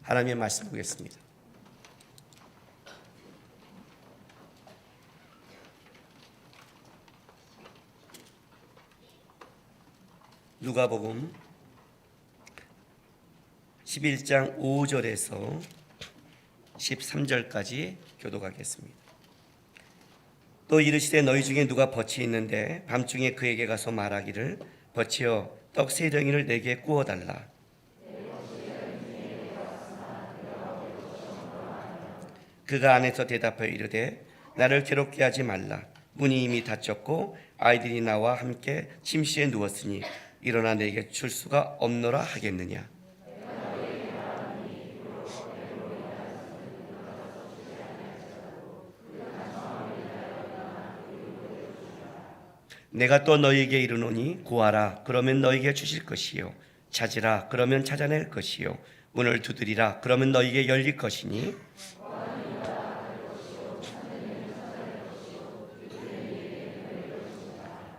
하나님의 말씀 보겠습니다. 누가복음 11장 5절에서 13절까지 교독하겠습니다. 또 이르시되 너희 중에 누가 덫이 있는데 밤중에 그에게 가서 말하기를 덫이여 떡 세 덩이를 내게 구워달라. 그가 안에서 대답하여 이르되 나를 괴롭게 하지 말라. 문이 이미 닫혔고 아이들이 나와 함께 침실에 누웠으니 일어나 내게 줄 수가 없노라 하겠느냐. 내가 또 너희에게 이르노니 구하라 그러면 너희에게 주실 것이요 찾으라 그러면 찾아낼 것이요 문을 두드리라 그러면 너희에게 열릴 것이니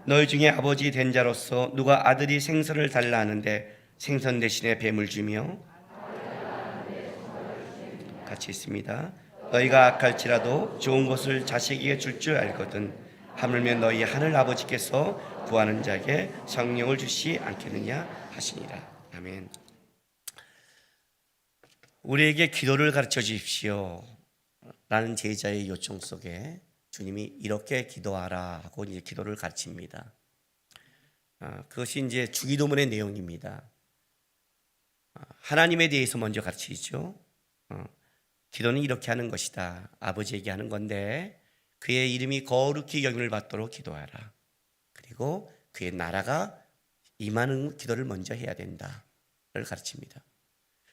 너희 중에 아버지 된 자로서 누가 아들이 생선을 달라 하는데 생선 대신에 뱀을 주며 같이 있습니다. 너희가 악할지라도 좋은 것을 자식에게 줄 줄 알거든 하물며 너희 하늘 아버지께서 구하는 자에게 성령을 주시 않겠느냐 하시니라. 아멘. 우리에게 기도를 가르쳐 주십시오 라는 제자의 요청 속에 주님이 이렇게 기도하라 하고 이제 기도를 가르칩니다. 그것이 이제 주기도문의 내용입니다. 하나님에 대해서 먼저 가르치죠. 기도는 이렇게 하는 것이다. 아버지에게 하는 건데 그의 이름이 거룩히 여김을 받도록 기도하라. 그리고 그의 나라가 임하는 기도를 먼저 해야 된다를 가르칩니다.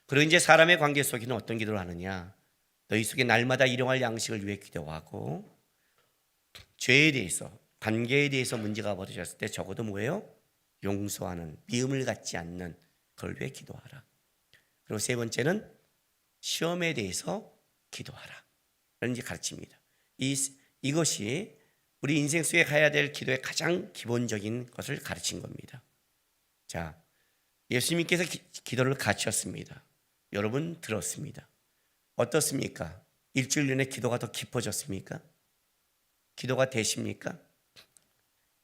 그리고 이제 사람의 관계 속에는 어떤 기도를 하느냐? 너희 속에 날마다 일용할 양식을 위해 기도하고 죄에 대해서, 관계에 대해서 문제가 벌어졌을 때 적어도 뭐예요? 용서하는, 미움을 갖지 않는 그걸 위해 기도하라. 그리고 세 번째는 시험에 대해서 기도하라. 이런 이제 가르칩니다. 이것이 우리 인생 속에 가야 될 기도의 가장 기본적인 것을 가르친 겁니다. 자, 예수님께서 기도를 가르쳤습니다. 여러분 들었습니다. 어떻습니까? 일주일 내내 기도가 더 깊어졌습니까? 기도가 되십니까?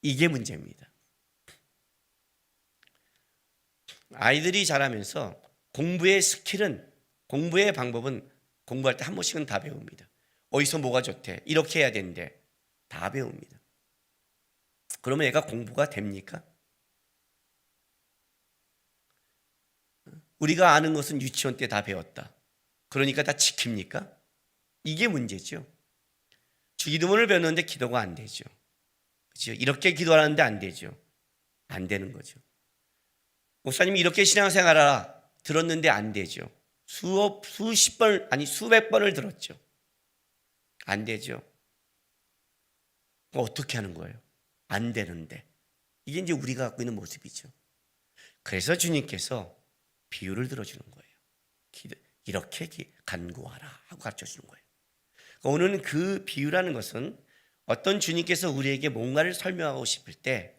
이게 문제입니다. 아이들이 자라면서 공부의 스킬은, 공부의 방법은 공부할 때 한 번씩은 다 배웁니다. 어디서 뭐가 좋대, 이렇게 해야 된대, 다 배웁니다. 그러면 애가 공부가 됩니까? 우리가 아는 것은 유치원 때 다 배웠다. 그러니까 다 지킵니까? 이게 문제죠. 주기도문을 배웠는데 기도가 안 되죠. 그렇죠? 이렇게 기도하는데 안 되죠. 안 되는 거죠. 목사님이 이렇게 신앙생활하라 들었는데 안 되죠. 수십 번, 아니 수백 번을 들었죠. 안 되죠. 어떻게 하는 거예요? 안 되는데. 이게 이제 우리가 갖고 있는 모습이죠. 그래서 주님께서 비유를 들어주는 거예요. 이렇게 간구하라 하고 가르쳐주는 거예요. 오늘은 그 비유라는 것은 어떤 주님께서 우리에게 뭔가를 설명하고 싶을 때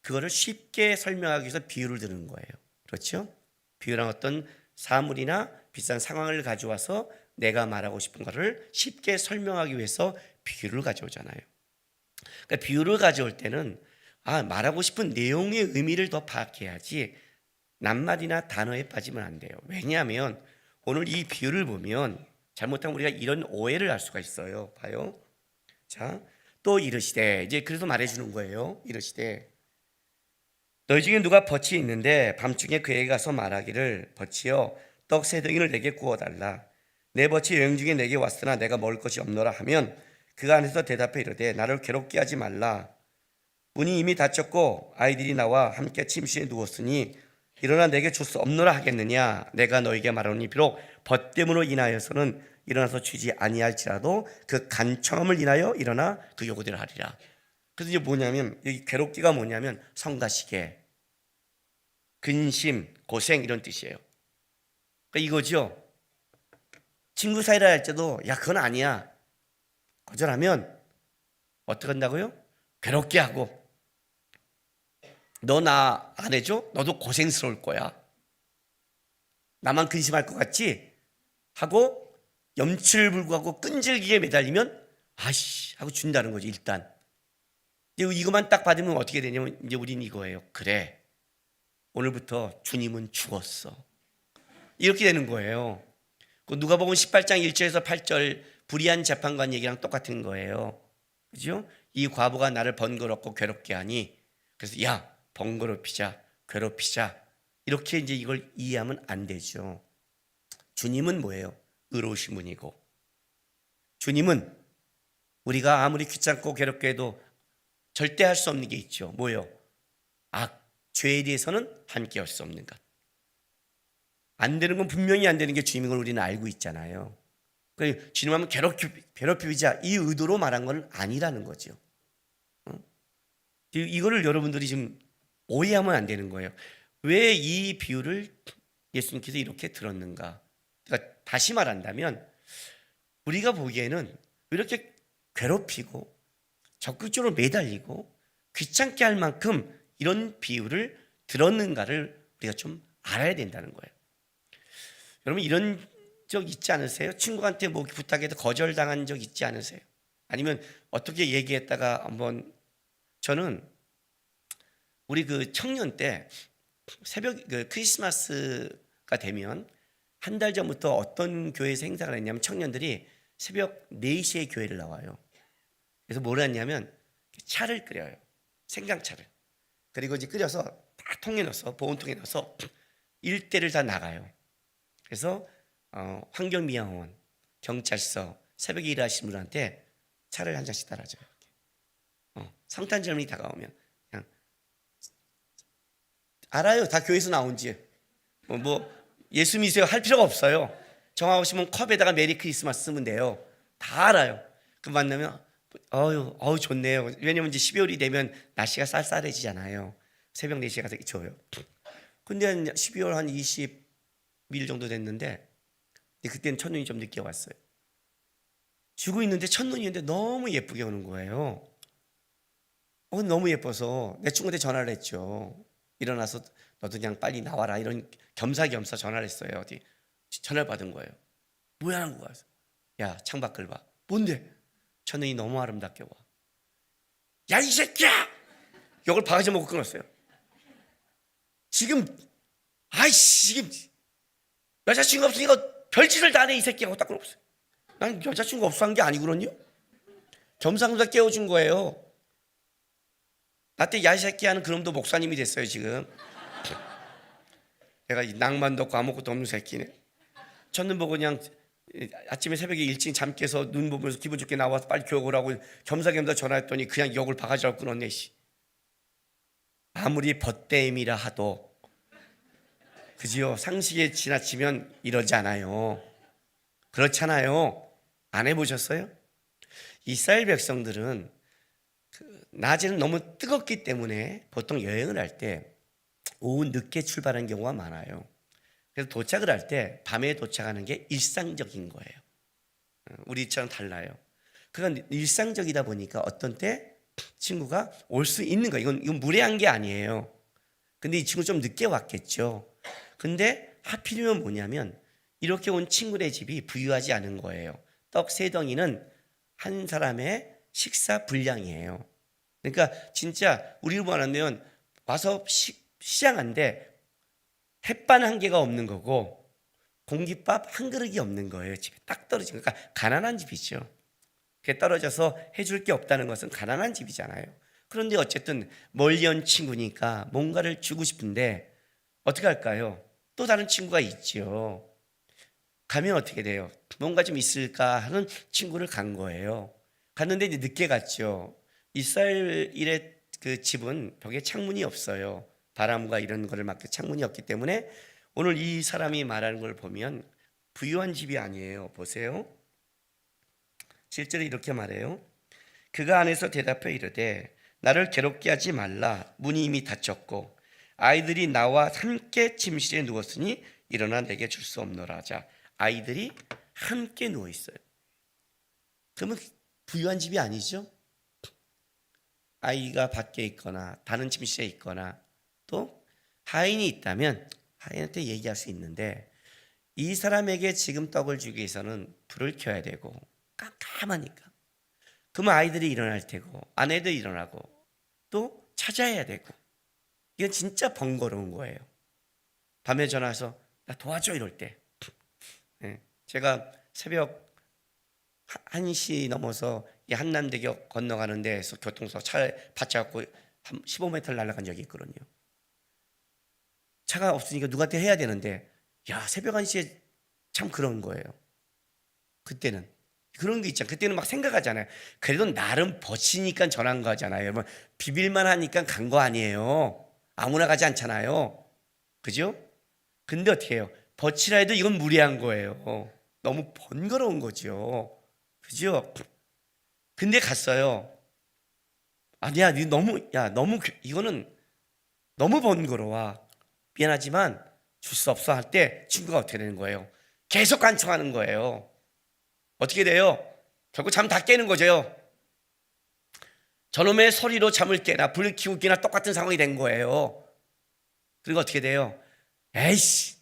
그거를 쉽게 설명하기 위해서 비유를 드는 거예요. 그렇죠? 비유란 어떤 사물이나 비싼 상황을 가져와서 내가 말하고 싶은 거를 쉽게 설명하기 위해서 비유를 가져오잖아요. 그러니까 비유를 가져올 때는 말하고 싶은 내용의 의미를 더 파악해야지 낱말이나 단어에 빠지면 안 돼요. 왜냐하면 오늘 이 비유를 보면 잘못하면 우리가 이런 오해를 할 수가 있어요. 봐요. 자, 또 이르시되, 이제 그래서 말해주는 거예요. 이르시되 너희 중에 누가 덫이 있는데 밤중에 그에게 가서 말하기를 덫이여 떡 세 덩이를 내게 구워달라. 내 덫이 여행 중에 내게 왔으나 내가 먹을 것이 없노라 하면 그가 안에서 대답해 이르되 나를 괴롭게 하지 말라. 문이 이미 닫혔고 아이들이 나와 함께 침실에 누웠으니 일어나 내게 줄 수 없노라 하겠느냐. 내가 너에게 말하노니 비록 벗됨으로 인하여서는 일어나서 주지 아니할지라도 그 간청함을 인하여 일어나 그 요구대로 하리라. 그래서 이제 뭐냐면 여기 괴롭기가 뭐냐면 성가시게, 근심, 고생 이런 뜻이에요. 그러니까 이거죠. 친구 사이라 할 때도 야 그건 아니야 거절하면 어떻게 한다고요? 괴롭게 하고 너 나 안 해줘? 너도 고생스러울 거야. 나만 근심할 것 같지? 하고 염치를 불구하고 끈질기게 매달리면 아이씨 하고 준다는 거지. 일단 이것만 딱 받으면 어떻게 되냐면 이제 우린 이거예요. 그래, 오늘부터 주님은 죽었어, 이렇게 되는 거예요. 그 누가복음 18장 1절에서 8절 불의한 재판관 얘기랑 똑같은 거예요. 그죠? 이 과부가 나를 번거롭고 괴롭게 하니, 그래서 야, 번거롭히자, 괴롭히자, 이렇게 이제 이걸 이해하면 안 되죠. 주님은 뭐예요? 의로우신 분이고, 주님은 우리가 아무리 귀찮고 괴롭게 해도 절대 할 수 없는 게 있죠. 뭐예요? 죄에 대해서는 함께 할 수 없는 것. 안 되는 건 분명히 안 되는 게 주님인 걸 우리는 알고 있잖아요. 그러니까 주님 하면 괴롭히자, 이 의도로 말한 건 아니라는 거죠. 이거를 여러분들이 지금 오해하면 안 되는 거예요. 왜 이 비유를 예수님께서 이렇게 들었는가? 그러니까 다시 말한다면 우리가 보기에는 왜 이렇게 괴롭히고 적극적으로 매달리고 귀찮게 할 만큼 이런 비유를 들었는가를 우리가 좀 알아야 된다는 거예요. 여러분 이런 적 있지 않으세요? 친구한테 뭐 부탁해도 거절당한 적 있지 않으세요? 아니면 어떻게 얘기했다가 한번, 저는 우리 그 청년 때 새벽 그 크리스마스가 되면 한 달 전부터 어떤 교회에서 행사를 했냐면 청년들이 새벽 4시에 교회를 나와요. 그래서 뭘 했냐면 차를 끓여요. 생강차를. 그리고 이제 끓여서 다 통에 넣어서, 보온통에 넣어서 일대를 다 나가요. 그래서 환경미화원, 경찰서, 새벽에 일하시는 분한테 차를 한 잔씩 따라줘요. 성탄 젊은이 다가오면 그냥 알아요. 다 교회에서 나온지. 뭐 예수 믿으세요 할 필요가 없어요. 정하고 싶으면 컵에다가 메리 크리스마스 쓰면 돼요. 다 알아요. 그 만나면 어유 좋네요. 왜냐면 이제 12월이 되면 날씨가 쌀쌀해지잖아요. 새벽 4시에 가서 줘요. 근데 12월 한 20일 정도 됐는데 그때는 첫눈이 좀 늦게 왔어요. 주고 있는데 첫눈이었는데 너무 예쁘게 오는 거예요. 너무 예뻐서 내 친구한테 전화를 했죠. 일어나서 너도 그냥 빨리 나와라, 이런 겸사겸사 전화를 했어요. 어디 전화를 받은 거예요. 뭐야 하는 거야. 야, 창밖을 봐. 뭔데? 첫눈이 너무 아름답게 와. 야, 이 새끼야! 욕을 바가지 먹고 끊었어요. 지금 여자친구 없으니까 별짓을 다 해 이 새끼하고 딱 끊었어요. 난 여자친구 없어 한 게 아니거든요. 겸사겸사 깨워준 거예요. 나한테 야, 이 새끼 하는 그놈도 목사님이 됐어요 지금. 내가 낭만도 없고 아무것도 없는 새끼네. 첫눈 보고 그냥 아침에 새벽에 일찍 잠 깨서 눈 보면서 기분 좋게 나와서 빨리 교회 오라고 겸사겸사 전화했더니 그냥 욕을 바가지로 끊었네. 아무리 벗댐이라 하도, 그지요? 상식에 지나치면 이러지 않아요. 그렇잖아요. 안 해보셨어요? 이스라엘 백성들은 낮에는 너무 뜨겁기 때문에 보통 여행을 할 때 오후 늦게 출발하는 경우가 많아요. 그래서 도착을 할 때 밤에 도착하는 게 일상적인 거예요. 우리처럼 달라요. 그건 일상적이다 보니까 어떤 때 친구가 올 수 있는 거예요. 이건 무례한 게 아니에요. 근데 이 친구 좀 늦게 왔겠죠. 근데 하필이면 뭐냐면 이렇게 온 친구네 집이 부유하지 않은 거예요. 떡 3덩이는 한 사람의 식사 분량이에요. 그러니까 진짜 우리로 말하면 와서 시장한데 햇반 한 개가 없는 거고 공깃밥 한 그릇이 없는 거예요. 집에 딱 떨어진, 그러니까 가난한 집이죠. 그게 떨어져서 해줄 게 없다는 것은 가난한 집이잖아요. 그런데 어쨌든 멀리 온 친구니까 뭔가를 주고 싶은데 어떻게 할까요? 또 다른 친구가 있죠. 가면 어떻게 돼요? 뭔가 좀 있을까 하는 친구를 간 거예요. 갔는데 이제 늦게 갔죠. 이스라엘의 그 집은 벽에 창문이 없어요. 바람과 이런 거를 막기 창문이 없기 때문에 오늘 이 사람이 말하는 걸 보면 부유한 집이 아니에요. 보세요. 7절에 이렇게 말해요. 그가 안에서 대답해 이르되 나를 괴롭게 하지 말라. 문이 이미 닫혔고 아이들이 나와 함께 침실에 누웠으니 일어나 내게 줄 수 없노라. 자, 아이들이 함께 누워 있어요. 그러면 부유한 집이 아니죠? 아이가 밖에 있거나 다른 침실에 있거나 또 하인이 있다면 하인한테 얘기할 수 있는데 이 사람에게 지금 떡을 주기 위해서는 불을 켜야 되고 깜깜하니까. 그러면 아이들이 일어날 테고 아내도 일어나고 또 찾아야 되고 이건 진짜 번거로운 거예요. 밤에 전화해서 나 도와줘 이럴 때 제가 새벽 1시 넘어서 이 한남대교 건너가는 데에서 교통사고 차에 받쳐갖고 한 15m를 날아간 적이 있거든요. 차가 없으니까 누구한테 해야 되는데 야 새벽 1시에 참 그런 거예요. 그때는 그런 게 있잖아요. 그때는 막 생각하잖아요. 그래도 나름 버치니까 전화한 거잖아요. 여러분 비빌만 하니까 간 거 아니에요. 아무나 가지 않잖아요. 그죠? 근데 어떻게 해요? 버치라 해도 이건 무리한 거예요. 너무 번거로운 거죠. 그죠? 근데 갔어요. 아니야, 너무 이거는 너무 번거로워. 미안하지만 줄 수 없어 할 때 친구가 어떻게 되는 거예요? 계속 간청하는 거예요. 어떻게 돼요? 결국 잠 다 깨는 거죠. 저놈의 소리로 잠을 깨나 불을 켜고 깨나 똑같은 상황이 된 거예요. 그리고 어떻게 돼요? 에이씨,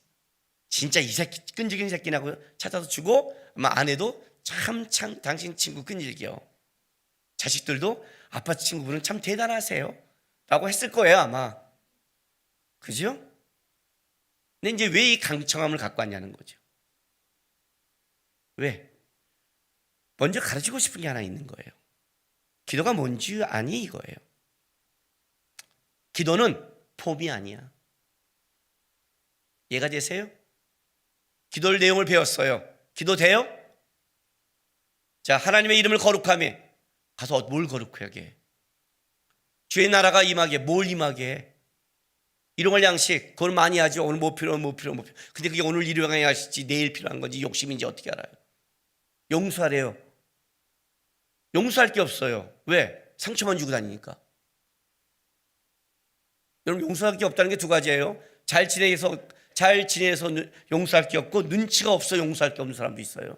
진짜 이 새끼 끈질긴 새끼라고 찾아서 주고 아마 아내도 참 당신 친구 끈질겨. 자식들도 아빠 친구분은 참 대단하세요 라고 했을 거예요 아마. 그죠? 근데 이제 왜 이 강청함을 갖고 왔냐는 거죠. 왜? 먼저 가르치고 싶은 게 하나 있는 거예요. 기도가 뭔지 아니 이거예요. 기도는 폼이 아니야. 이해가 되세요? 기도를 내용을 배웠어요. 기도 돼요? 자, 하나님의 이름을 거룩하며 가서 뭘 거룩하게 해? 주의 나라가 임하게 뭘 임하게 해? 일용할 양식 그걸 많이 하죠. 오늘 뭐 필요. 근데 그게 오늘 일용할 양식지 내일 필요한 건지 욕심인지 어떻게 알아요? 용서하래요. 용서할 게 없어요. 왜? 상처만 주고 다니니까. 여러분 용서할 게 없다는 게 두 가지예요. 잘 지내서 용서할 게 없고 눈치가 없어 용서할 게 없는 사람도 있어요.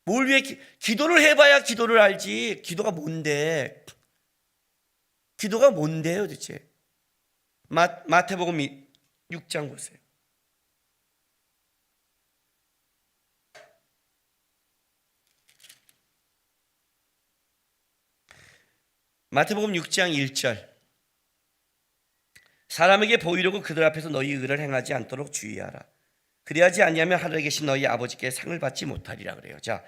뭘 위해 기도를 해봐야 기도를 알지. 기도가 뭔데? 기도가 뭔데요 도대체? 마태복음 6장 보세요. 마태복음 6장 1절. 사람에게 보이려고 그들 앞에서 너희 의를 행하지 않도록 주의하라. 그리하지 아니하면 하늘에 계신 너희 아버지께 상을 받지 못하리라 그래요. 자,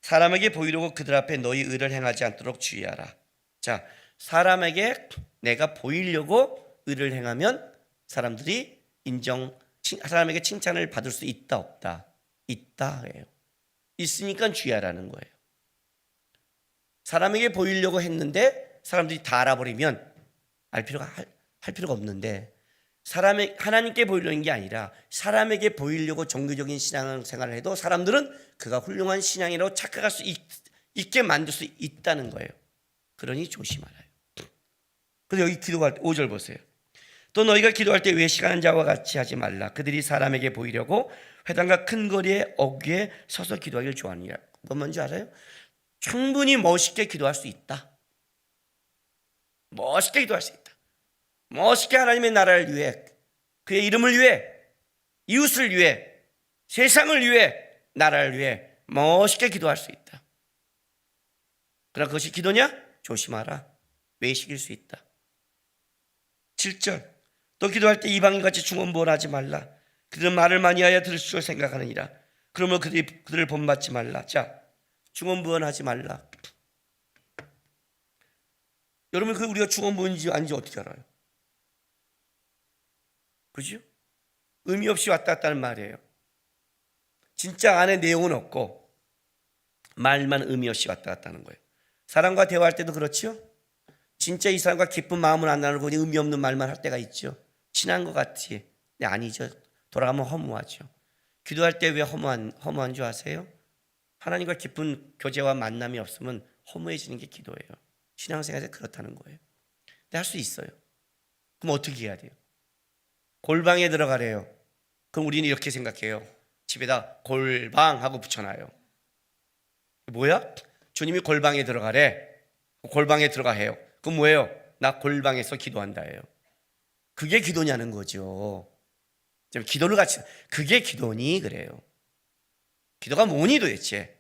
사람에게 보이려고 그들 앞에 너희 의를 행하지 않도록 주의하라. 자, 사람에게 내가 보이려고 의를 행하면 사람들이 사람에게 칭찬을 받을 수 있다 없다? 있다 해요. 있으니까 주의하라는 거예요. 사람에게 보이려고 했는데 사람들이 다 알아버리면 할 필요가 없는데 하나님께 보이려는 게 아니라 사람에게 보이려고 종교적인 신앙생활을 해도 사람들은 그가 훌륭한 신앙이라고 착각할 수 있게 만들 수 있다는 거예요. 그러니 조심하라요. 그래서 여기 기도할 때 5절 보세요. 또 너희가 기도할 때 외식하는 자와 같이 하지 말라. 그들이 사람에게 보이려고 회당과 큰 거리에 어귀에 서서 기도하기를 좋아하느니라. 그건 뭔지 알아요? 충분히 멋있게 기도할 수 있다. 멋있게 기도할 수 있다. 멋있게 하나님의 나라를 위해, 그의 이름을 위해, 이웃을 위해, 세상을 위해, 나라를 위해 멋있게 기도할 수 있다. 그러나 그것이 기도냐? 조심하라. 외식일 수 있다. 7절. 또 기도할 때 이방인같이 중언부언하지 말라. 그들은 말을 많이 하여 들을 줄 생각하느니라. 그러므로 그들을 본받지 말라. 자, 중언부언하지 말라. 여러분 그 우리가 중언부언인지 아닌지 어떻게 알아요? 그죠? 의미 없이 왔다 갔다 하는 말이에요. 진짜 안에 내용은 없고 말만 의미 없이 왔다 갔다 하는 거예요. 사람과 대화할 때도 그렇죠? 진짜 이 사람과 기쁜 마음을 안 나누고 의미 없는 말만 할 때가 있죠. 친한 것 같지? 네, 아니죠. 돌아가면 허무하죠. 기도할 때 왜 허무한 줄 아세요? 하나님과 깊은 교제와 만남이 없으면 허무해지는 게 기도예요. 신앙생활에서 그렇다는 거예요. 근데 할 수 있어요. 그럼 어떻게 해야 돼요? 골방에 들어가래요. 그럼 우리는 이렇게 생각해요. 집에다 골방하고 붙여놔요. 뭐야? 주님이 골방에 들어가래. 골방에 들어가 해요. 그럼 뭐예요? 나 골방에서 기도한다 해요. 그게 기도냐는 거죠. 좀 기도를 같이, 그게 기도니 그래요. 기도가 뭐니 도대체?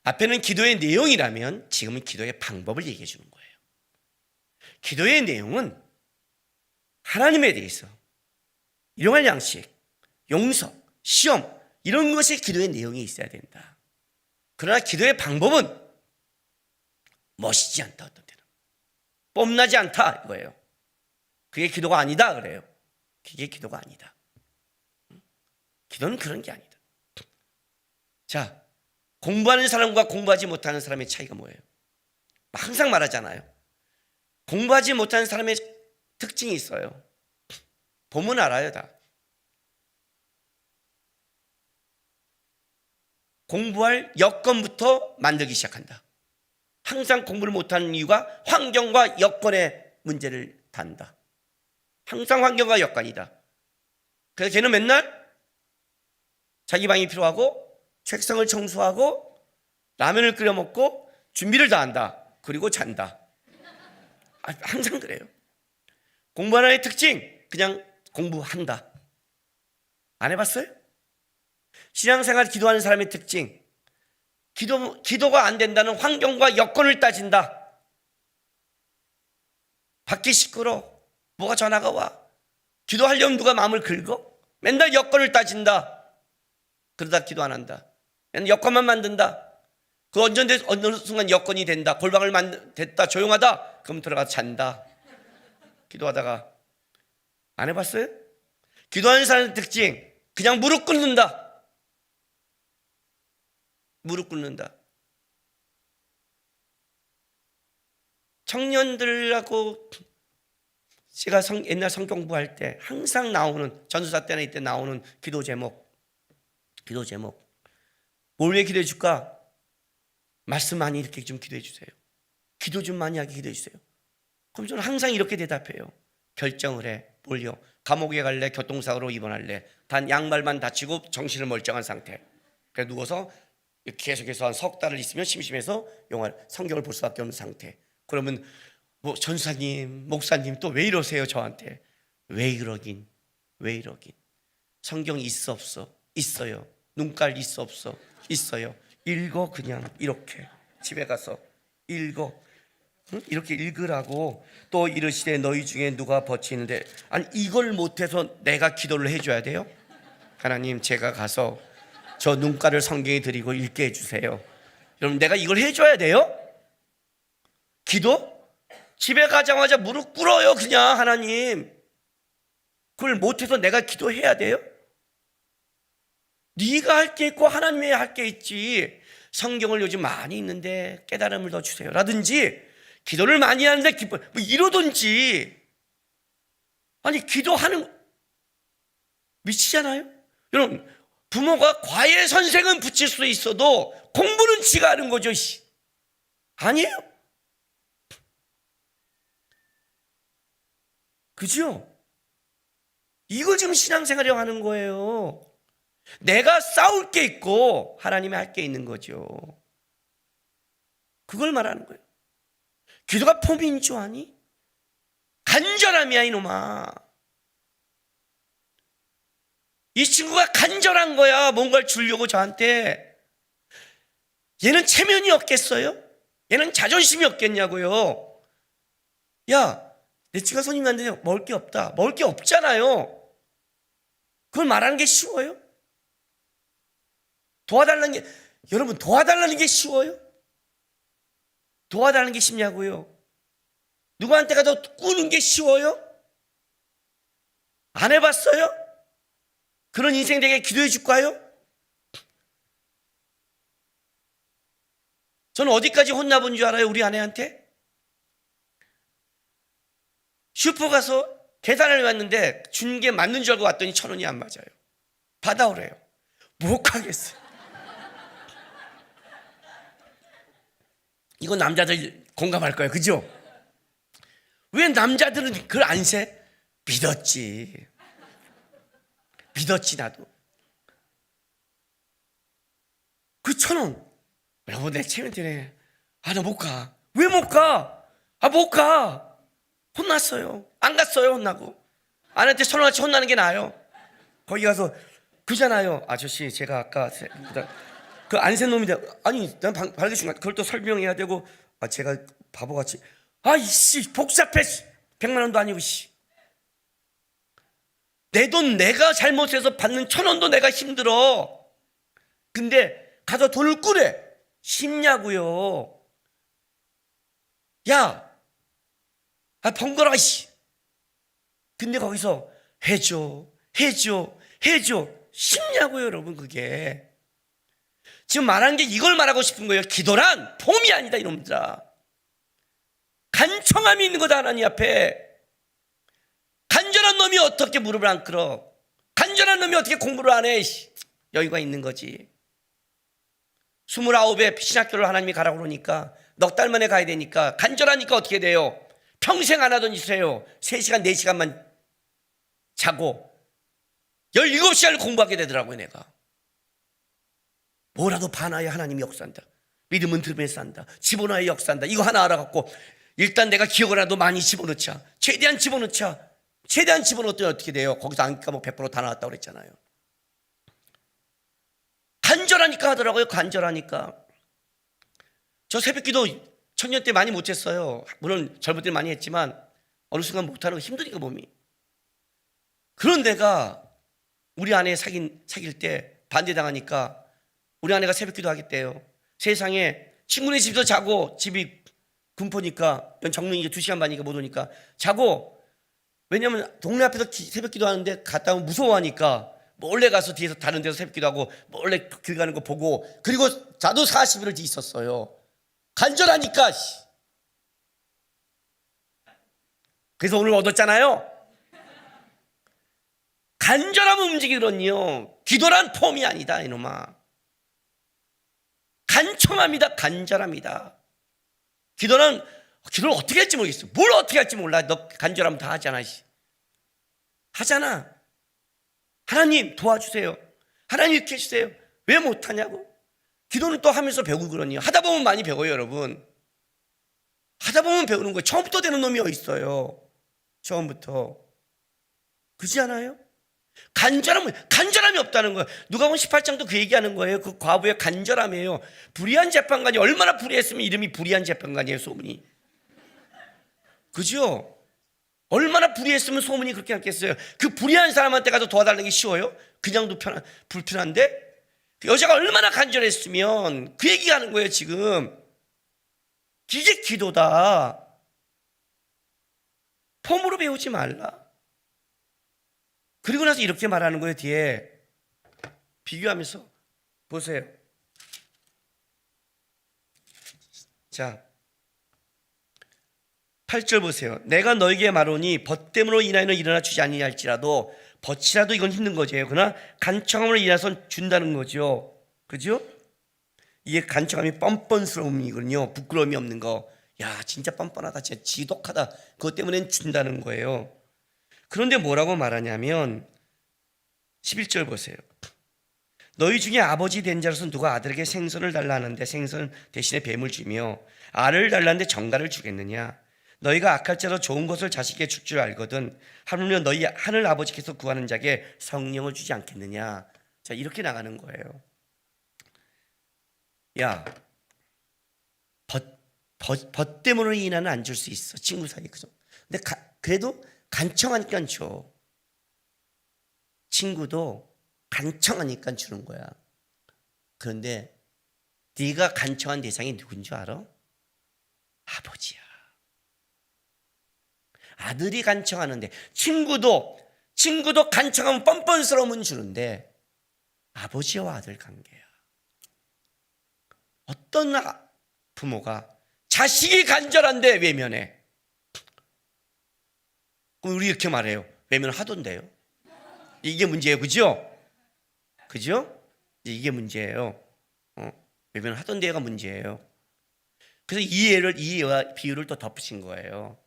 앞에는 기도의 내용이라면 지금은 기도의 방법을 얘기해 주는 거예요. 기도의 내용은 하나님에 대해서 일용할 양식, 용서, 시험 이런 것이 기도의 내용이 있어야 된다. 그러나 기도의 방법은 멋있지 않다. 어떤 때는 뽐나지 않다 이거예요. 그게 기도가 아니다 그래요. 그게 기도가 아니다. 기도는 그런 게 아니다. 자, 공부하는 사람과 공부하지 못하는 사람의 차이가 뭐예요? 항상 말하잖아요. 공부하지 못하는 사람의 특징이 있어요. 보면 알아요 다. 공부할 여건부터 만들기 시작한다. 항상 공부를 못하는 이유가 환경과 여건의 문제를 단다. 항상 환경과 여건이다. 그래서 걔는 맨날 자기 방이 필요하고 책상을 청소하고 라면을 끓여 먹고 준비를 다 한다. 그리고 잔다. 항상 그래요. 공부 하나의 특징, 그냥 공부한다. 안 해봤어요? 신앙생활 기도하는 사람의 특징, 기도가 안 된다는 환경과 여건을 따진다. 밖이 시끄러, 뭐가 전화가 와, 기도하려면 누가 마음을 긁어? 맨날 여건을 따진다. 그러다 기도 안 한다. 맨날 여건만 만든다. 그 어느 순간 여건이 된다. 골방을 됐다. 조용하다. 그럼 들어가서 잔다. 기도하다가. 안 해봤어요? 기도하는 사람의 특징, 그냥 무릎 꿇는다. 무릎 꿇는다. 청년들하고 제가 옛날 성경 공부할 때 항상 나오는, 전도사 때나 이때 나오는 기도 제목. 뭘 왜 기도해 줄까? 말씀 많이 이렇게 좀 기도해 주세요. 기도 좀 많이 하게 기도해 주세요. 그럼 저는 항상 이렇게 대답해요. 결정을 해. 뭘요? 감옥에 갈래? 교통사고로 입원할래? 단 양말만 다치고 정신을 멀쩡한 상태. 그래 누워서 계속해서 한 석 달을 있으면 심심해서 성경을 볼 수밖에 없는 상태. 그러면 뭐 전사님, 목사님 또 왜 이러세요 저한테? 왜 이러긴? 성경 있어 없어? 있어요. 눈깔 있어 없어? 있어요. 읽어. 그냥 이렇게 집에 가서 읽어. 응? 이렇게 읽으라고. 또 이르시되 너희 중에 누가 버치는데, 아니 이걸 못해서 내가 기도를 해줘야 돼요? 하나님 제가 가서 저 눈깔을 성경에 드리고 읽게 해주세요. 여러분 내가 이걸 해줘야 돼요? 기도? 집에 가자마자 무릎 꿇어요 그냥. 하나님 그걸 못해서 내가 기도해야 돼요? 네가 할 게 있고 하나님이 할 게 있지. 성경을 요즘 많이 읽는데 깨달음을 더 주세요 라든지, 기도를 많이 하는데 기뻐 뭐 이러든지. 아니 기도하는 미치잖아요. 여러분 부모가 과외 선생은 붙일 수 있어도 공부는 지가 하는 거죠. 아니에요? 그죠? 이거 지금 신앙생활이라고 하는 거예요. 내가 싸울 게 있고 하나님이 할 게 있는 거죠. 그걸 말하는 거예요. 기도가 폼인 줄 아니? 간절함이야 이놈아. 이 친구가 간절한 거야. 뭔가를 주려고 저한테. 얘는 체면이 없겠어요? 얘는 자존심이 없겠냐고요. 야, 내 친구가 손님 왔는데 먹을 게 없다. 먹을 게 없잖아요. 그걸 말하는 게 쉬워요? 여러분 도와달라는 게 쉬워요? 도와달라는 게 쉽냐고요? 누구한테 가도 꾸는 게 쉬워요? 안 해봤어요? 그런 인생 되게 기도해 줄까요? 저는 어디까지 혼나본 줄 알아요? 우리 아내한테? 슈퍼 가서 계산을 왔는데 준 게 맞는 줄 알고 왔더니 1,000원이 안 맞아요. 받아오래요. 못 가겠어요. 이거 남자들 공감할 거예요. 그죠? 왜 남자들은 그걸 안 세? 믿었지 나도. 그 1,000원 여보 내 체면 때문에 나 못 가. 왜 못 가? 못 가. 혼났어요. 안 갔어요. 혼나고 아내한테 1,000원어치 혼나는 게 나아요. 거기 가서 그잖아요. 아저씨 제가 아까 그 안 센 놈인데 아니 난 바르게 준 거 그걸 또 설명해야 되고 제가 바보같이 이씨 복잡해 100만 원도 아니고 씨. 내 돈 내가 잘못해서 받는 1,000원도 내가 힘들어. 근데 가서 돈을 꾸래. 쉽냐고요. 야, 번거로워 씨. 근데 거기서 해줘 쉽냐고요 여러분. 그게 지금 말하는 게 이걸 말하고 싶은 거예요. 기도란 폼이 아니다 이놈들아. 간청함이 있는 거다. 하나님 앞에 간절한 놈이 어떻게 무릎을 안 꿇어? 간절한 놈이 어떻게 공부를 안 해? 여유가 있는 거지. 29에 신학교를 하나님이 가라고 그러니까 넉 달 만에 가야 되니까 간절하니까 어떻게 돼요? 평생 안 하던 짓을 해요. 3시간 4시간만 자고 17시간을 공부하게 되더라고요. 내가 뭐라도 반하야 하나님이 역사한다. 믿음은 들으면서 한다. 집어넣어야 역사한다. 이거 하나 알아갖고 일단 내가 기억을 해도 많이 집어넣자. 최대한 집어넣자. 최대한 집어넣었더니 어떻게 돼요? 거기서 안 까먹 100%다 나왔다고 그랬잖아요. 간절하니까 하더라고요. 간절하니까. 저 새벽기도 청년 때 많이 못했어요. 물론 젊을 때 많이 했지만 어느 순간 못하는 거 힘드니까 몸이. 그런 내가 우리 아내 사귈 때 반대당하니까 우리 아내가 새벽기도 하겠대요. 세상에 친구네 집에서 자고 집이 군포니까 정릉이 2시간 반이니까 못 오니까 자고, 왜냐면 동네 앞에서 새벽기도 하는데 갔다 오면 무서워하니까 몰래 가서 뒤에서 다른 데서 새벽기도 하고 몰래 길 가는 거 보고, 그리고 자도 40일을 있었어요. 간절하니까. 그래서 오늘 얻었잖아요. 간절하면 움직이거든요. 기도란 폼이 아니다 이놈아. 간청합니다. 간절합니다. 기도를 어떻게 할지 모르겠어. 뭘 어떻게 할지 몰라. 너 간절하면 다 하잖아. 하잖아. 하나님 도와주세요. 하나님 이렇게 해주세요. 왜 못하냐고. 기도는 또 하면서 배우고 그러니 하다 보면 많이 배워요 여러분. 하다 보면 배우는 거예요. 처음부터 되는 놈이 어디 있어요. 처음부터. 그렇지 않아요? 간절함이 없다는 거예요. 누가복음 18장도 그 얘기하는 거예요. 그 과부의 간절함이에요. 불의한 재판관이 얼마나 불의했으면 이름이 불의한 재판관이에요. 소문이. 그죠? 얼마나 불의했으면 소문이 그렇게 났겠어요. 그 불의한 사람한테 가서 도와달라는 게 쉬워요? 그냥도 불편한데? 그 여자가 얼마나 간절했으면 그 얘기하는 거예요 지금. 이게 기도다. 폼으로 배우지 말라. 그리고 나서 이렇게 말하는 거예요. 뒤에 비교하면서 보세요. 자 8절 보세요. 내가 너에게 말하노니 벗됨으로 인하여는 일어나 주지 아니할지라도, 벗이라도 이건 힘든 거죠. 그러나 간청함으로 인해서 준다는 거죠. 그죠? 이게 간청함이 뻔뻔스러움이거든요. 부끄러움이 없는 거. 야 진짜 뻔뻔하다, 진짜 지독하다. 그것 때문에 준다는 거예요. 그런데 뭐라고 말하냐면 11절 보세요. 너희 중에 아버지 된 자로서는 누가 아들에게 생선을 달라 하는데 생선 대신에 뱀을 주며 알을 달라는데 정갈을 주겠느냐. 너희가 악할 자로 좋은 것을 자식에게 줄 줄 알거든 하물며 너희 하늘 아버지께서 구하는 자에게 성령을 주지 않겠느냐. 자 이렇게 나가는 거예요. 야 벗됨으로 인하는 안 줄 수 있어 친구 사이. 그죠? 근데 그래도 간청하니까 줘. 친구도 간청하니까 주는 거야. 그런데 네가 간청한 대상이 누군 줄 알아? 아버지야. 아들이 간청하는데, 친구도 간청하면 뻔뻔스러우면 주는데 아버지와 아들 관계야. 어떤 부모가 자식이 간절한데 외면해? 그럼 우리 이렇게 말해요. 외면하던데요. 이게 문제예요. 그죠? 그죠? 이게 문제예요. 외면하던데가 문제예요. 그래서 이 비유를 또 덧붙인 거예요.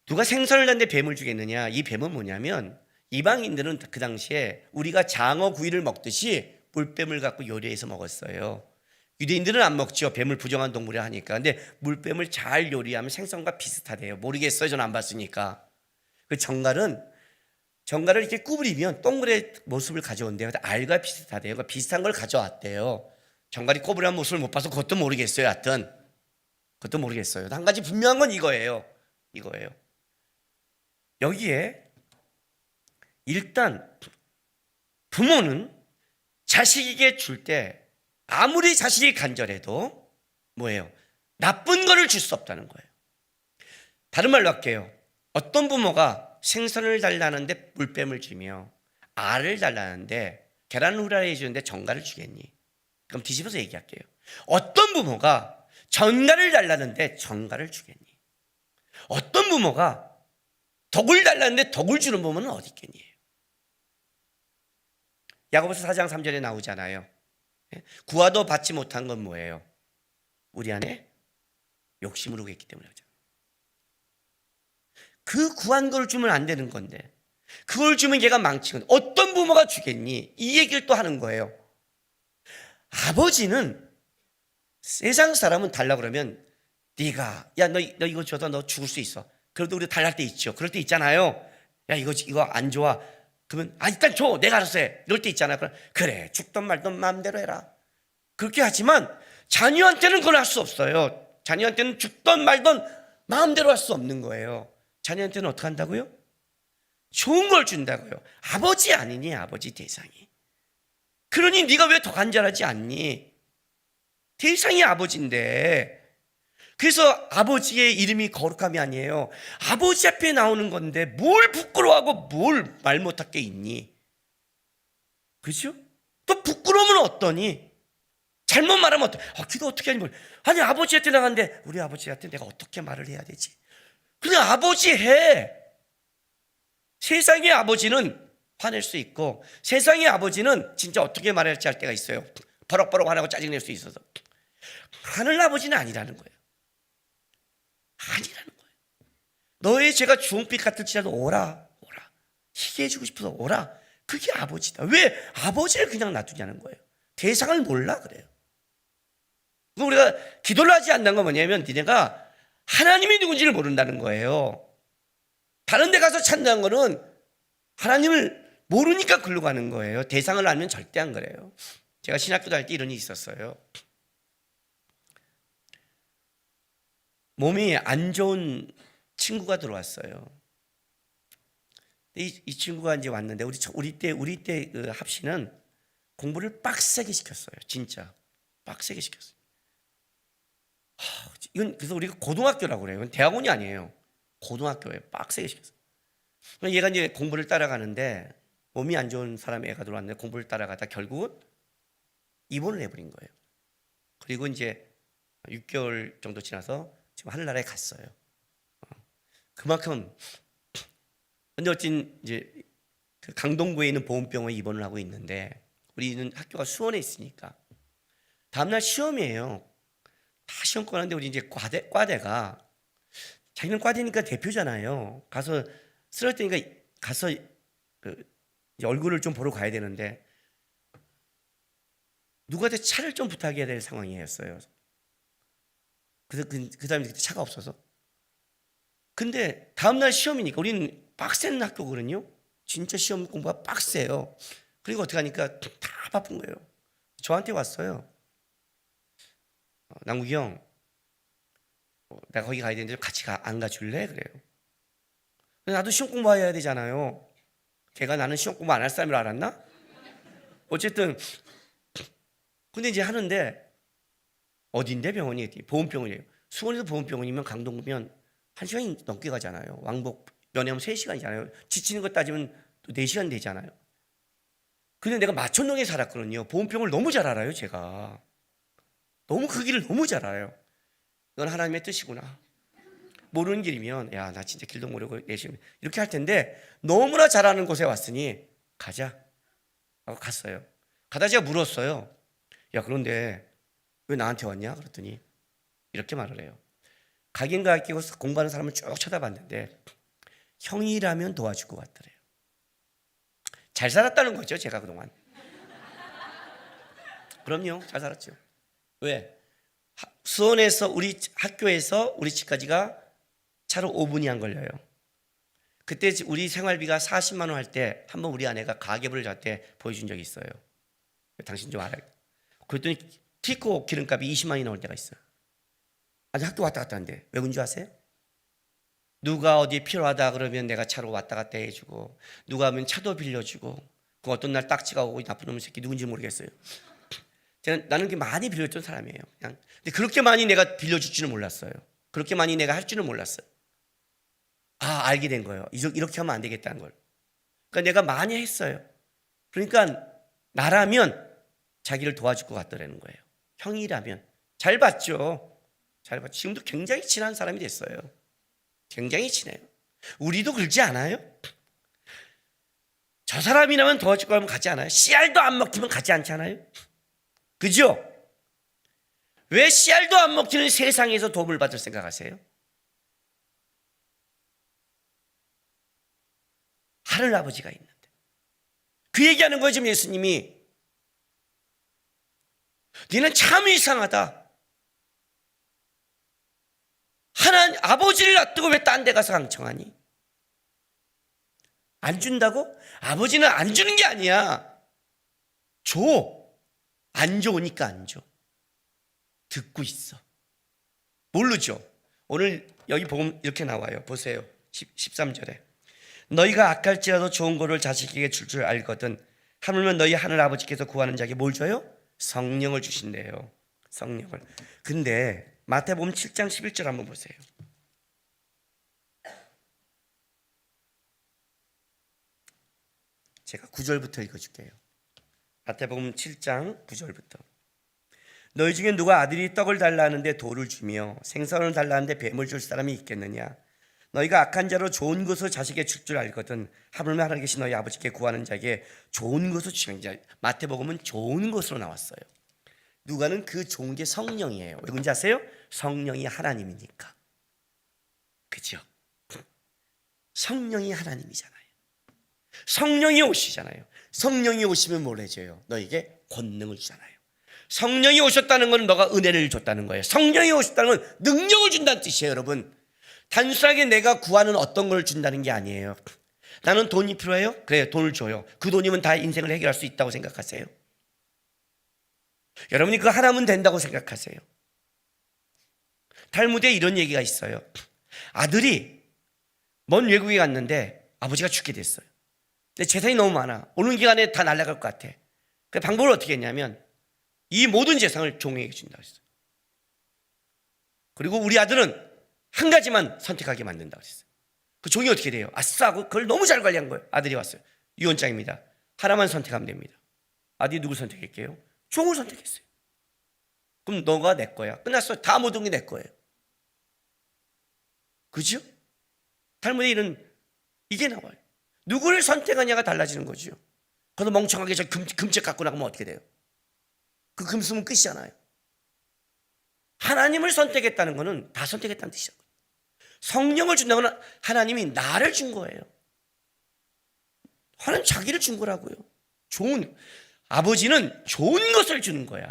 누가 생선을 놨는데 뱀을 주겠느냐. 이 뱀은 뭐냐면 이방인들은 그 당시에 우리가 장어 구이를 먹듯이 물뱀을 갖고 요리해서 먹었어요. 유대인들은 안 먹죠. 뱀을 부정한 동물이라 하니까. 근데 물뱀을 잘 요리하면 생선과 비슷하대요. 모르겠어요. 저는 안 봤으니까. 그 정갈은 정갈을 이렇게 구부리면 동그란 모습을 가져온대요. 알과 비슷하대요. 그러니까 비슷한 걸 가져왔대요. 정갈이 꼬부리한 모습을 못 봐서 그것도 모르겠어요. 하여튼 그것도 모르겠어요. 한 가지 분명한 건 이거예요. 여기에 일단 부모는 자식에게 줄 때 아무리 자식이 간절해도 뭐예요? 나쁜 거를 줄 수 없다는 거예요. 다른 말로 할게요. 어떤 부모가 생선을 달라는데 물뱀을 주며 알을 달라는데 계란 후라이 주는데 정갈을 주겠니? 그럼 뒤집어서 얘기할게요. 어떤 부모가 전갈을 달라는데 정갈을 주겠니? 어떤 부모가 덕을 달라는데 덕을 주는 부모는 어디 있겠니? 야고보서 4장 3절에 나오잖아요. 구하도 받지 못한 건 뭐예요? 우리 안에 욕심으로 했기 때문에 그렇죠. 그 구한 걸 주면 안 되는 건데 그걸 주면 얘가 망치는 어떤 부모가 주겠니? 이 얘기를 또 하는 거예요. 아버지는 세상 사람은 달라 그러면 네가 야 너 이거 줘도 너 죽을 수 있어. 그래도 우리 달랄 때 있죠. 그럴 때 있잖아요. 야 이거 안 좋아. 그러면 일단 줘. 내가 알아서 해. 이럴 때 있잖아요. 그래 죽든 말든 마음대로 해라. 그렇게 하지만 자녀한테는 그걸 할 수 없어요. 자녀한테는 죽든 말든 마음대로 할 수 없는 거예요. 자녀한테는 어떻게 한다고요? 좋은 걸 준다고요. 아버지 아니니 아버지 대상이. 그러니 네가 왜 더 간절하지 않니? 대상이 아버지인데. 그래서 아버지의 이름이 거룩함이 아니에요. 아버지 앞에 나오는 건데 뭘 부끄러워하고 뭘 말 못할 게 있니? 그렇죠? 또 부끄러우면 어떠니? 잘못 말하면 기도 어떻게 하니? 아니 아버지한테 나갔는데 우리 아버지한테 내가 어떻게 말을 해야 되지? 그냥 아버지 해. 세상의 아버지는 화낼 수 있고 세상의 아버지는 진짜 어떻게 말해야 할지 할 때가 있어요. 버럭버럭 화나고 짜증낼 수 있어서. 하늘 아버지는 아니라는 거예요. 아니라는 거예요. 너의 죄가 주홍빛 같을지라도 오라. 희게 해주고 싶어서 오라. 그게 아버지다. 왜 아버지를 그냥 놔두냐는 거예요. 대상을 몰라 그래요. 우리가 기도를 하지 않는 건 뭐냐면 니네가 하나님이 누군지를 모른다는 거예요. 다른 데 가서 찾는 거는 하나님을 모르니까 글로 가는 거예요. 대상을 알면 절대 안 그래요. 제가 신학교 다닐 때 이런 일이 있었어요. 몸이 안 좋은 친구가 들어왔어요. 이 친구가 이제 왔는데 우리 때 그 합시는 공부를 빡세게 시켰어요. 진짜 빡세게 시켰어요. 이건 그래서 우리가 고등학교라고 그래요. 이건 대학원이 아니에요. 고등학교예요. 빡세게 시켰어요. 얘가 이제 공부를 따라가는데 몸이 안 좋은 사람의 애가 들어왔는데 공부를 따라가다 결국은 입원을 해버린 거예요. 그리고 이제 6개월 정도 지나서 지금 하늘나라에 갔어요. 그만큼 근데 어쨌든 이제 그 강동구에 있는 보훈병원에 입원을 하고 있는데 우리는 학교가 수원에 있으니까 다음날 시험이에요. 다 시험 꺼는데 우리 이제 과대가 자기는 과대니까 대표잖아요. 가서 쓰러졌으니까 가서 이제 얼굴을 좀 보러 가야 되는데 누구한테 차를 좀 부탁해야 될 상황이었어요. 그래서 그 다음에 그때 차가 없어서. 근데 다음날 시험이니까 우리는 빡센 학교거든요. 진짜 시험 공부가 빡세요. 그리고 어떻게 하니까 다 바쁜 거예요. 저한테 왔어요. 남국이 형, 내가 거기 가야 되는데 같이 안 가줄래? 그래요. 나도 시험 공부해야 되잖아요. 걔가 나는 시험 공부 안 할 사람을 알았나? 어쨌든 근데 이제 하는데 어딘데 병원이? 보훈병원이에요. 수원에서 보훈병원이면 강동구면 1시간이 넘게 가잖아요. 왕복 면회하면 3시간이잖아요. 지치는 거 따지면 또 4시간 되잖아요. 근데 내가 마천동에 살았거든요. 보훈병원을 너무 잘 알아요. 제가 너무 그 길을 너무 잘 알아요. 넌 하나님의 뜻이구나. 모르는 길이면 야 나 진짜 길도 모르고 열심히 이렇게 할 텐데 너무나 잘하는 곳에 왔으니 가자 하고 갔어요. 가다 제가 물었어요. 야 그런데 왜 나한테 왔냐? 그랬더니 이렇게 말을 해요. 각인가 끼고 공부하는 사람을 쭉 쳐다봤는데 형이라면 도와줄 것 같더래요. 잘 살았다는 거죠. 제가 그동안. 그럼요. 잘 살았죠. 왜? 수원에서 우리 학교에서 우리 집까지가 차로 5분이 안 걸려요. 그때 우리 생활비가 40만 원 할 때 한번 우리 아내가 가계부를 저한테 보여준 적이 있어요. 당신 좀 알아요. 그랬더니 티코 기름값이 20만 원이 나올 때가 있어요. 아니 학교 왔다 갔다 하는데 왜 그런 줄 아세요? 누가 어디 필요하다 그러면 내가 차로 왔다 갔다 해주고, 누가 하면 차도 빌려주고, 그 어떤 날 딱지가 오고 나쁜 놈의 새끼 누군지 모르겠어요. 나는 그렇게 많이 빌려줬던 사람이에요. 그냥. 근데 그렇게 많이 내가 빌려줄 줄은 몰랐어요. 그렇게 많이 내가 할 줄은 몰랐어요. 알게 된 거예요. 이렇게 하면 안 되겠다는 걸. 그러니까 내가 많이 했어요. 그러니까 나라면 자기를 도와줄 것 같더라는 거예요. 형이라면. 잘 봤죠. 잘 봤죠. 지금도 굉장히 친한 사람이 됐어요. 굉장히 친해요. 우리도 그러지 않아요? 저 사람이라면 도와줄 거면 가지 않아요? 씨알도 안 먹히면 가지 않잖아요? 그죠? 왜 씨알도 안 먹히는 세상에서 도움을 받을 생각하세요? 하늘 아버지가 있는데. 그 얘기하는 거예요. 지금 예수님이. 너는 참 이상하다. 하나님 아버지를 놔두고 왜 딴 데 가서 강청하니? 안 준다고? 아버지는 안 주는 게 아니야. 줘. 안 좋으니까 안 줘. 듣고 있어. 모르죠. 오늘 여기 복음 이렇게 나와요. 보세요. 13절에 너희가 악할지라도 좋은 거를 자식에게 줄 줄 알거든 하물며 너희 하늘 아버지께서 구하는 자에게 뭘 줘요? 성령을 주신대요. 성령을. 근데 마태복음 7장 11절 한번 보세요. 제가 9절부터 읽어줄게요. 마태복음 7장 9절부터. 너희 중에 누가 아들이 떡을 달라 하는데 돌을 주며 생선을 달라 하는데 뱀을 줄 사람이 있겠느냐? 너희가 악한 자로 좋은 것을 자식에게 줄 줄 알거든 하물며 하늘에 계신 너희 아버지께 구하는 자에게 좋은 것을 주시면. 이제 마태복음은 좋은 것으로 나왔어요. 누가는 그 좋은 게 성령이에요. 왜 그런지 아세요? 성령이 하나님이니까. 그죠? 성령이 하나님이잖아요. 성령이 오시잖아요. 성령이 오시면 뭘 해줘요? 너에게 권능을 주잖아요. 성령이 오셨다는 건 너가 은혜를 줬다는 거예요. 성령이 오셨다는 건 능력을 준다는 뜻이에요. 여러분, 단순하게 내가 구하는 어떤 걸 준다는 게 아니에요. 나는 돈이 필요해요? 그래요, 돈을 줘요. 그 돈이면 다 인생을 해결할 수 있다고 생각하세요? 여러분이 그거 하나면 된다고 생각하세요? 탈무드에 이런 얘기가 있어요. 아들이 먼 외국에 갔는데 아버지가 죽게 됐어요. 근데 재산이 너무 많아. 오는 기간에 다 날아갈 것 같아. 그 방법을 어떻게 했냐면 이 모든 재산을 종에게 준다고 했어요. 그리고 우리 아들은 한 가지만 선택하게 만든다고 했어요. 그 종이 어떻게 돼요? 아싸 하고 그걸 너무 잘 관리한 거예요. 아들이 왔어요. 유언장입니다. 하나만 선택하면 됩니다. 아들이 누구 선택할게요? 종을 선택했어요. 그럼 너가 내 거야. 끝났어. 다 모든 게 내 거예요. 그죠? 탈무드에 이런 이게 나와요. 누구를 선택하냐가 달라지는 거죠. 그래서 멍청하게 저 금책 갖고 나가면 어떻게 돼요? 그 금 쓰면 끝이잖아요. 하나님을 선택했다는 것은 다 선택했다는 뜻이죠. 성령을 준다는 건 하나님이 나를 준 거예요. 하나님 자기를 준 거라고요. 아버지는 좋은 것을 주는 거야.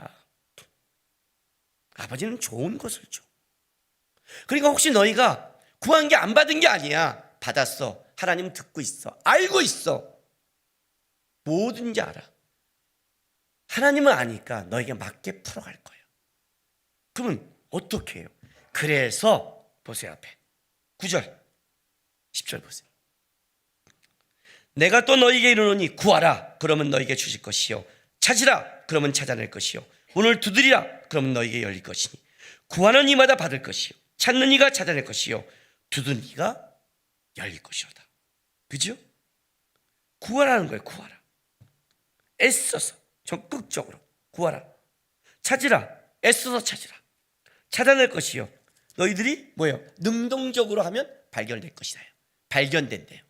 아버지는 좋은 것을 줘. 그러니까 혹시 너희가 구한 게 안 받은 게 아니야. 받았어. 하나님 듣고 있어. 알고 있어. 뭐든지 알아. 하나님은 아니까 너에게 맞게 풀어갈 거예요. 그러면 어떻게 해요? 그래서 보세요 앞에 9절 10절 보세요. 내가 또 너희에게 이르노니 구하라 그러면 너희에게 주실 것이요 찾으라 그러면 찾아낼 것이요 문을 두드리라 그러면 너희에게 열릴 것이니 구하는 이마다 받을 것이요 찾는 이가 찾아낼 것이요 두드리는 이가 열릴 것이로다. 그죠? 구하라는 거예요. 구하라. 애써서 적극적으로 구하라. 찾으라. 애써서 찾으라. 찾아낼 것이요 너희들이 뭐예요? 능동적으로 하면 발견될 것이다. 발견된대요.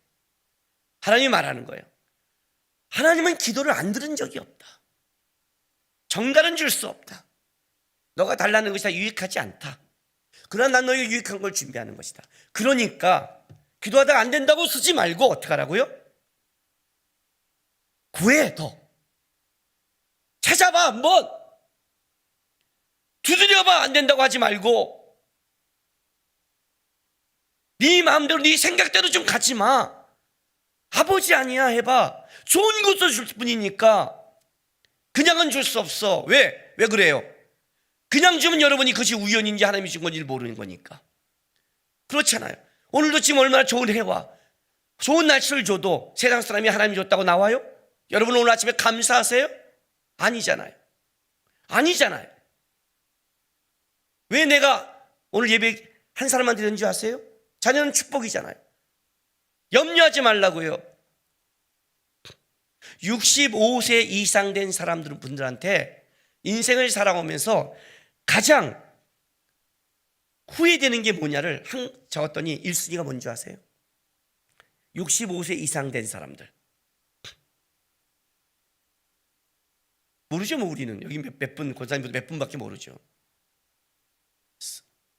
하나님이 말하는 거예요. 하나님은 기도를 안 들은 적이 없다. 정갈은 줄 수 없다. 너가 달라는 것이 다 유익하지 않다. 그러나 난 너에게 유익한 걸 준비하는 것이다. 그러니까 기도하다가 안 된다고 쓰지 말고 어떻게 하라고요? 구해. 더 찾아봐. 한번 두드려봐. 안 된다고 하지 말고 네 마음대로 네 생각대로 좀 가지 마. 아버지 아니야 해봐. 좋은 것을 줄 뿐이니까. 그냥은 줄 수 없어. 왜? 왜 그래요? 그냥 주면 여러분이 그것이 우연인지 하나님이 준 건지 모르는 거니까. 그렇잖아요. 오늘도 지금 얼마나 좋은 해와 좋은 날씨를 줘도 세상 사람이 하나님이 줬다고 나와요? 여러분 오늘 아침에 감사하세요? 아니잖아요. 아니잖아요. 왜 내가 오늘 예배 한 사람한테 드린 줄 아세요? 자녀는 축복이잖아요. 염려하지 말라고요. 65세 이상 된 분들한테 인생을 살아오면서 가장 후회되는 게 뭐냐를 적었더니 1순위가 뭔지 아세요? 65세 이상 된 사람들. 모르죠, 뭐 우리는. 여기 몇 분, 권사님들 몇 분밖에 모르죠.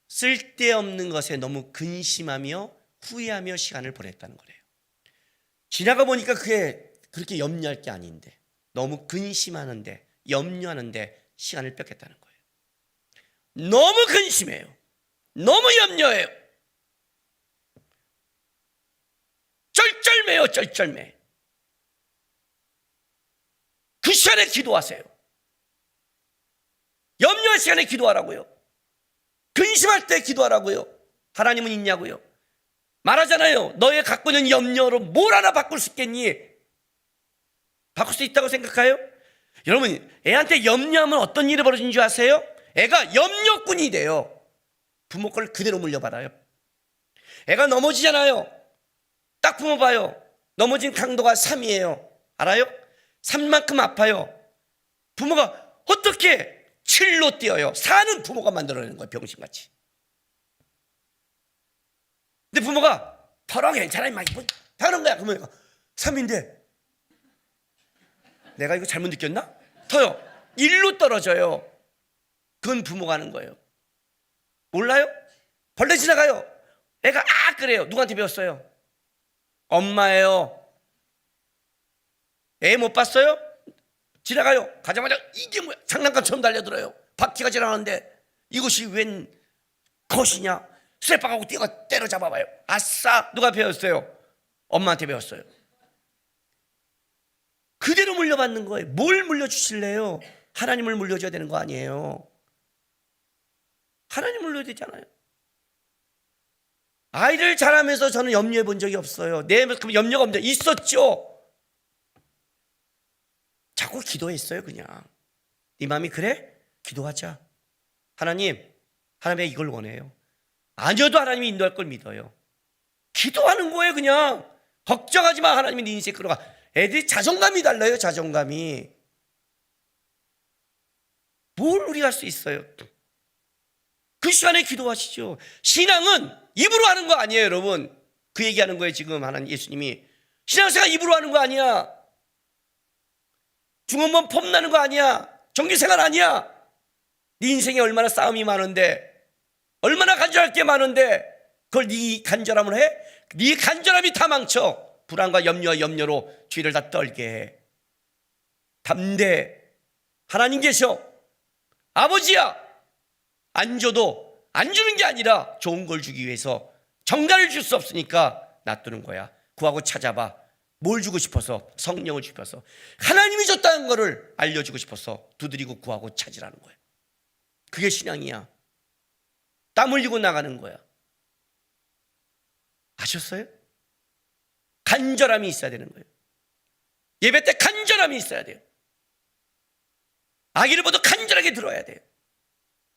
쓸데없는 것에 너무 근심하며 후회하며 시간을 보냈다는 거래요. 지나가 보니까 그게 그렇게 염려할 게 아닌데 너무 근심하는데 염려하는데 시간을 뺏겼다는 거예요. 너무 근심해요. 너무 염려해요. 쩔쩔매요. 쩔쩔매. 그 시간에 기도하세요. 염려할 시간에 기도하라고요. 근심할 때 기도하라고요. 하나님은 있냐고요. 말하잖아요. 너의 갖고 있는 염려로 뭘 하나 바꿀 수 있겠니? 바꿀 수 있다고 생각해요? 여러분, 애한테 염려하면 어떤 일이 벌어지는 줄 아세요? 애가 염려꾼이 돼요. 부모 걸 그대로 물려받아요. 애가 넘어지잖아요. 딱 부모 봐요. 넘어진 강도가 3이에요. 알아요? 3만큼 아파요. 부모가 어떻게 7로 뛰어요? 4는 부모가 만들어내는 거예요. 병신같이. 근데 부모가 더러 괜찮아 막 다른 거야. 그러면 3인데 내가 이거 잘못 느꼈나? 더요. 1로 떨어져요. 그건 부모가 하는 거예요. 몰라요? 벌레 지나가요. 애가 그래요. 누구한테 배웠어요? 엄마예요. 애 못 봤어요? 지나가요. 가자마자 이게 뭐야? 장난감처럼 달려들어요. 바퀴가 지나가는데 이것이 웬 것이냐? 쇠박하고 뛰어가 때려잡아봐요. 아싸! 누가 배웠어요? 엄마한테 배웠어요. 그대로 물려받는 거예요. 뭘 물려주실래요? 하나님을 물려줘야 되는 거 아니에요. 하나님 물려야 되잖아요. 아이를 자라면서 저는 염려해 본 적이 없어요. 그럼 염려가 없는데 있었죠. 자꾸 기도했어요. 그냥 네 마음이 그래? 기도하자. 하나님이 이걸 원해요. 아니어도 하나님이 인도할 걸 믿어요. 기도하는 거예요. 그냥 걱정하지 마. 하나님이 네 인생 끌어가. 애들이 자존감이 달라요. 자존감이. 뭘 우리가 할 수 있어요? 그 시간에 기도하시죠. 신앙은 입으로 하는 거 아니에요. 여러분, 그 얘기하는 거예요. 지금 하나님 예수님이. 신앙생활 입으로 하는 거 아니야. 중원문 폼나는 거 아니야. 정규생활 아니야. 네 인생에 얼마나 싸움이 많은데, 얼마나 간절할 게 많은데 그걸 네 간절함을 해? 네 간절함이 다 망쳐. 불안과 염려와 염려로 뒤를 다 떨게 해. 담대. 하나님 계셔. 아버지야. 안 줘도 안 주는 게 아니라 좋은 걸 주기 위해서 정가를 줄 수 없으니까 놔두는 거야. 구하고 찾아봐. 뭘 주고 싶어서? 성령을 주셔서 하나님이 줬다는 거를 알려주고 싶어서 두드리고 구하고 찾으라는 거야. 그게 신앙이야. 땀 흘리고 나가는 거야. 아셨어요? 간절함이 있어야 되는 거예요. 예배 때 간절함이 있어야 돼요. 아기를 보도 간절하게 들어야 돼요.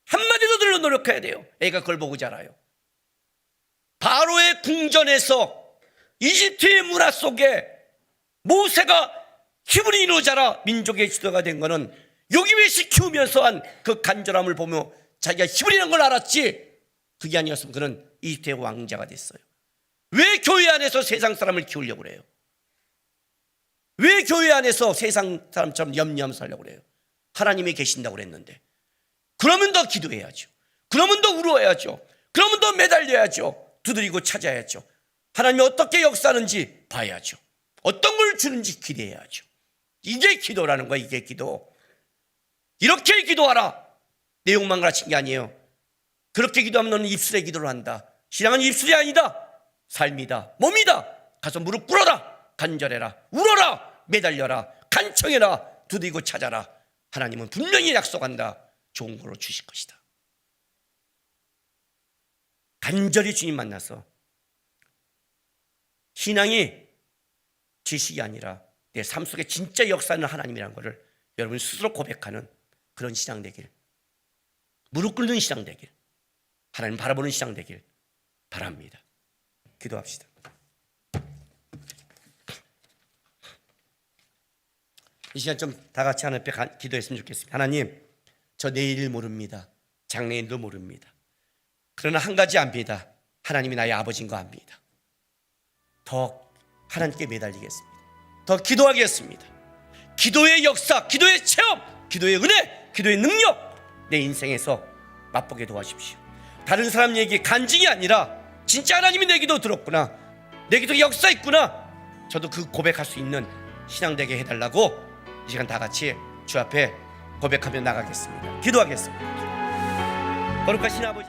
한마디도 들으려 노력해야 돼요. 애가 그걸 보고 자라요. 바로의 궁전에서 이집트의 문화 속에 모세가 히브리인으로 자라 민족의 지도가 된 거는 요기외식 키우면서 한 그 간절함을 보며 자기가 히브리라는 걸 알았지. 그게 아니었으면 그는 이집트의 왕자가 됐어요. 왜 교회 안에서 세상 사람을 키우려고 그래요? 왜 교회 안에서 세상 사람처럼 염려하면서 살려고 그래요? 하나님이 계신다고 그랬는데. 그러면 더 기도해야죠. 그러면 더 울어야죠. 그러면 더 매달려야죠. 두드리고 찾아야죠. 하나님이 어떻게 역사하는지 봐야죠. 어떤 걸 주는지 기대해야죠. 이게 기도라는 거야. 이게 기도. 이렇게 기도하라. 내용만 가르친 게 아니에요. 그렇게 기도하면 너는 입술의 기도를 한다. 신앙은 입술이 아니다. 삶이다. 몸이다. 가서 무릎 꿇어라. 간절해라, 울어라, 매달려라, 간청해라, 두드리고 찾아라. 하나님은 분명히 약속한다. 좋은 걸로 주실 것이다. 간절히 주님 만나서 신앙이 지식이 아니라 내 삶 속에 진짜 역사하는 하나님이라는 것을 여러분 스스로 고백하는 그런 신앙 되길, 무릎 꿇는 신앙 되길, 하나님 바라보는 신앙 되길 바랍니다. 기도합시다. 이 시간 좀 다 같이 하나님 앞에 기도했으면 좋겠습니다. 하나님, 저 내일 모릅니다. 장래일도 모릅니다. 그러나 한 가지 압니다. 하나님이 나의 아버지인 거 압니다. 더 하나님께 매달리겠습니다. 더 기도하겠습니다. 기도의 역사, 기도의 체험, 기도의 은혜, 기도의 능력 내 인생에서 맛보게 도와주십시오. 다른 사람 얘기 간증이 아니라 진짜 하나님이 내 기도 들었구나, 내 기도 역사 있구나, 저도 그 고백할 수 있는 신앙 되게 해달라고 이 시간 다 같이 주 앞에 고백하며 나가겠습니다. 기도하겠습니다. 거룩하신 아버지,